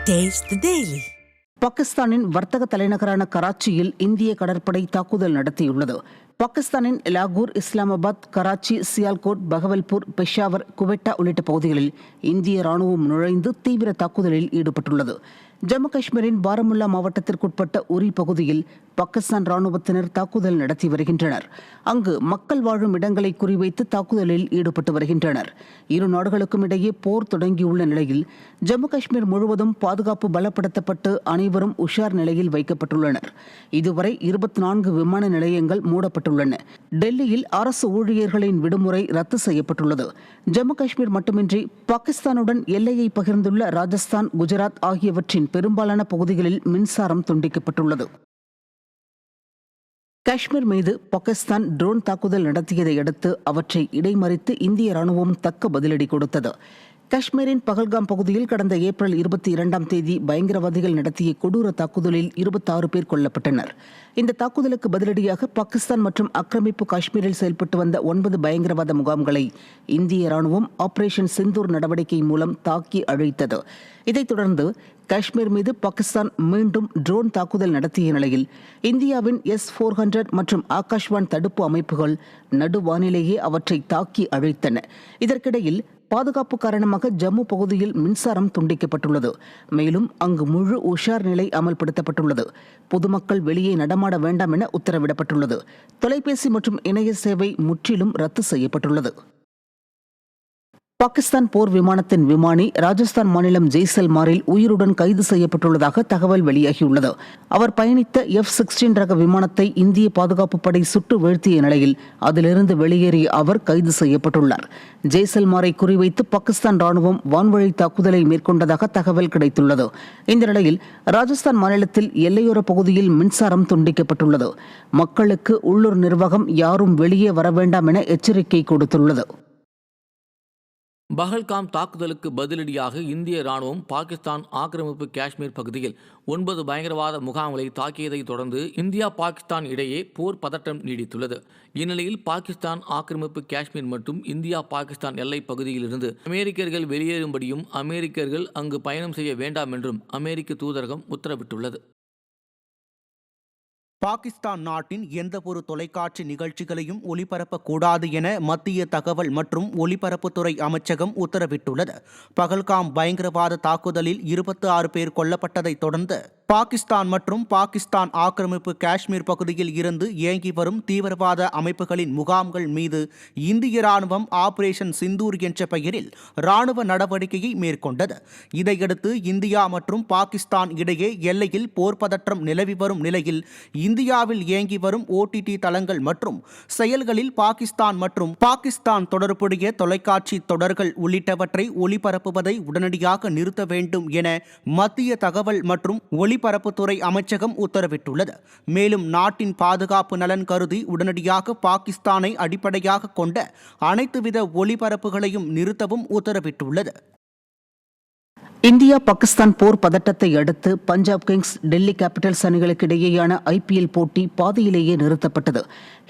Taste the Daily. பாகிஸ்தானின் வர்த்தக தலைநகரான கராச்சியில் இந்திய கடற்படை தாக்குதல் நடத்தியுள்ளது. பாகிஸ்தானின் லாகூர், இஸ்லாமாபாத், கராச்சி, சியால்கோட், பகவல்பூர், பெஷாவர், குவெட்டா உள்ளிட்ட பகுதிகளில் இந்திய ராணுவம் நுழைந்து தீவிர தாக்குதலில் ஈடுபட்டுள்ளது. ஜம்மு காஷ்மீரின் பாரமுல்லா மாவட்டத்திற்குட்பட்ட உரி பகுதியில் பாகிஸ்தான் ராணுவத்தினர் தாக்குதல் நடத்தி வருகின்றனர். அங்கு மக்கள் வாழும் இடங்களை குறிவைத்து தாக்குதலில் ஈடுபட்டு வருகின்றனர். இரு நாடுகளுக்கும் இடையே போர் தொடங்கியுள்ள நிலையில் ஜம்மு காஷ்மீர் முழுவதும் பாதுகாப்பு பலப்படுத்தப்பட்டு அனைவரும் உஷார் நிலையில் வைக்கப்பட்டுள்ளனர். இதுவரை 24 விமான நிலையங்கள் மூடப்பட்டுள்ளன. டெல்லியில் அரசு ஊழியர்களின் விடுமுறை ரத்து செய்யப்பட்டுள்ளது. ஜம்மு காஷ்மீர் மட்டுமின்றி பாகிஸ்தானுடன் எல்லையை பகிர்ந்துள்ள ராஜஸ்தான், குஜராத் ஆகியவற்றின் பெரும்பாலான பகுதிகளில் மின்சாரம் துண்டிக்கப்பட்டுள்ளது. காஷ்மீர் மீது பாகிஸ்தான் ட்ரோன் தாக்குதல் நடத்தியதை அடுத்து அவற்றை இடைமறித்து இந்திய ராணுவம் தக்க பதிலடி கொடுத்தது. காஷ்மீரின் பகல்காம் பகுதியில் கடந்த ஏப்ரல் 22 பயங்கரவாதிகள் நடத்திய கொடூர தாக்குதலில் 26 பேர் கொல்லப்பட்டனர். இந்த தாக்குதலுக்கு பதிலடியாக பாகிஸ்தான் மற்றும் ஆக்கிரமிப்பு காஷ்மீரில் செயல்பட்டு வந்த 9 பயங்கரவாத முகாம்களை இந்திய ராணுவம் ஆபரேஷன் சிந்தூர் நடவடிக்கை மூலம் தாக்கி அழித்தது. இதைத் தொடர்ந்து காஷ்மீர் மீது பாகிஸ்தான் மீண்டும் ட்ரோன் தாக்குதல் நடத்திய நிலையில் இந்தியாவின் S-400 மற்றும் ஆகாஷ்வான் தடுப்பு அமைப்புகள் நடுவானிலேயே அவற்றை தாக்கி அழித்தன. இதற்கிடையில் பாதுகாப்பு காரணமாக ஜம்மு பகுதியில் மின்சாரம் துண்டிக்கப்பட்டுள்ளது. மேலும் அங்கு முழு உஷார் நிலை அமல்படுத்தப்பட்டுள்ளது. பொதுமக்கள் வெளியே நடமாட வேண்டாம் என உத்தரவிடப்பட்டுள்ளது. தொலைபேசி மற்றும் இணைய சேவை முற்றிலும் ரத்து செய்யப்பட்டுள்ளது. பாகிஸ்தான் போர் விமானத்தின் விமானி ராஜஸ்தான் மாநிலம் ஜெய்சல்மாரில் உயிருடன் கைது செய்யப்பட்டுள்ளதாக தகவல் வெளியாகியுள்ளது. அவர் பயணித்த F-16 ரக விமானத்தை இந்திய பாதுகாப்பு படை சுட்டு வீழ்த்திய நிலையில் அதிலிருந்து வெளியேறிய அவர் கைது செய்யப்பட்டுள்ளார். ஜெய்சல்மாரை குறிவைத்து பாகிஸ்தான் ராணுவம் வான்வழி தாக்குதலை மேற்கொண்டதாக தகவல் கிடைத்துள்ளது. இந்த நிலையில் ராஜஸ்தான் மாநிலத்தில் எல்லையோர பகுதியில் மின்சாரம் துண்டிக்கப்பட்டுள்ளது. மக்களுக்கு உள்ளூர் நிர்வாகம் யாரும் வெளியே வர வேண்டாம் என எச்சரிக்கை கொடுத்துள்ளது. பஹல்காம் தாக்குதலுக்கு பதிலடியாக இந்திய ராணுவம் பாகிஸ்தான் ஆக்கிரமிப்பு காஷ்மீர் பகுதியில் 9 பயங்கரவாத முகாம்களை தாக்கியதை தொடர்ந்து இந்தியா பாகிஸ்தான் இடையே போர் பதட்டம் நீடித்துள்ளது. இந்நிலையில் பாகிஸ்தான் ஆக்கிரமிப்பு காஷ்மீர் மற்றும் இந்தியா பாகிஸ்தான் எல்லைப் பகுதியிலிருந்து அமெரிக்கர்கள் வெளியேறும்படியும் அமெரிக்கர்கள் அங்கு பயணம் செய்ய வேண்டாம் என்றும் அமெரிக்க தூதரகம் உத்தரவிட்டுள்ளது. பாகிஸ்தான் நாட்டின் எந்தவொரு தொலைக்காட்சி நிகழ்ச்சிகளையும் ஒளிபரப்பக்கூடாது என மத்திய தகவல் மற்றும் ஒலிபரப்புத்துறை அமைச்சகம் உத்தரவிட்டுள்ளது. பகல்காம் பயங்கரவாத தாக்குதலில் 26 பேர் கொல்லப்பட்டதை தொடர்ந்து பாகிஸ்தான் மற்றும் பாகிஸ்தான் ஆக்கிரமிப்பு காஷ்மீர் பகுதியில் இருந்து இயங்கி வரும் தீவிரவாத அமைப்புகளின் முகாம்கள் மீது இந்திய ராணுவம் ஆபரேஷன் சிந்தூர் என்ற பெயரில் ராணுவ நடவடிக்கையை மேற்கொண்டது. இதையடுத்து இந்தியா மற்றும் பாகிஸ்தான் இடையே எல்லையில் போர் பதற்றம் நிலவி வரும் நிலையில் இந்தியாவில் இயங்கி வரும் OTT தளங்கள் மற்றும் செயல்களில் பாகிஸ்தான் மற்றும் பாகிஸ்தான் தொடர்புடைய தொலைக்காட்சி தொடர்கள் உள்ளிட்டவற்றை ஒளிபரப்புவதை உடனடியாக நிறுத்த வேண்டும் என மத்திய தகவல் மற்றும் ஒலிபரப்புத்துறை அமைச்சகம் உத்தரவிட்டுள்ளது. மேலும் நாட்டின் பாதுகாப்பு நலன் கருதி உடனடியாக பாகிஸ்தானை அடிப்படையாக கொண்ட அனைத்துவித ஒலிபரப்புகளையும் நிறுத்தவும் உத்தரவிட்டுள்ளது. இந்தியா பாகிஸ்தான் போர் பதட்டத்தை அடுத்து பஞ்சாப் கிங்ஸ், டெல்லி கேபிட்டல்ஸ் அணிகளுக்கு இடையேயான IPL போட்டி பாதியிலேயே நிறுத்தப்பட்டது.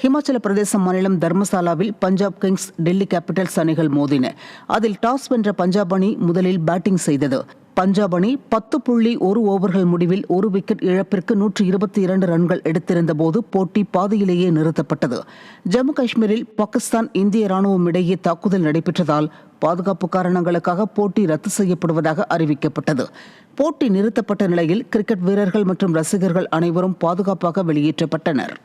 ஹிமாச்சல பிரதேச மாநிலம் தர்மசாலாவில் பஞ்சாப் கிங்ஸ், டெல்லி கேபிட்டல்ஸ் அணிகள் மோதின. அதில் டாஸ் வென்ற பஞ்சாப் அணி முதலில் பேட்டிங் செய்தது. பஞ்சாப் அணி 10.1 ஓவர்கள் முடிவில் 1 விக்கெட் இழப்பிற்கு 122 ரன்கள் எடுத்திருந்த போது போட்டி பாதியிலேயே நிறுத்தப்பட்டது. ஜம்மு காஷ்மீரில் பாகிஸ்தான், இந்திய ராணுவம் இடையே தாக்குதல் நடைபெற்றதால் பாதுகாப்பு காரணங்களுக்காக போட்டி ரத்து செய்யப்படுவதாக அறிவிக்கப்பட்டது. போட்டி நிறுத்தப்பட்ட நிலையில் கிரிக்கெட் வீரர்கள் மற்றும் ரசிகர்கள் அனைவரும் பாதுகாப்பாக வெளியேற்றப்பட்டனர்.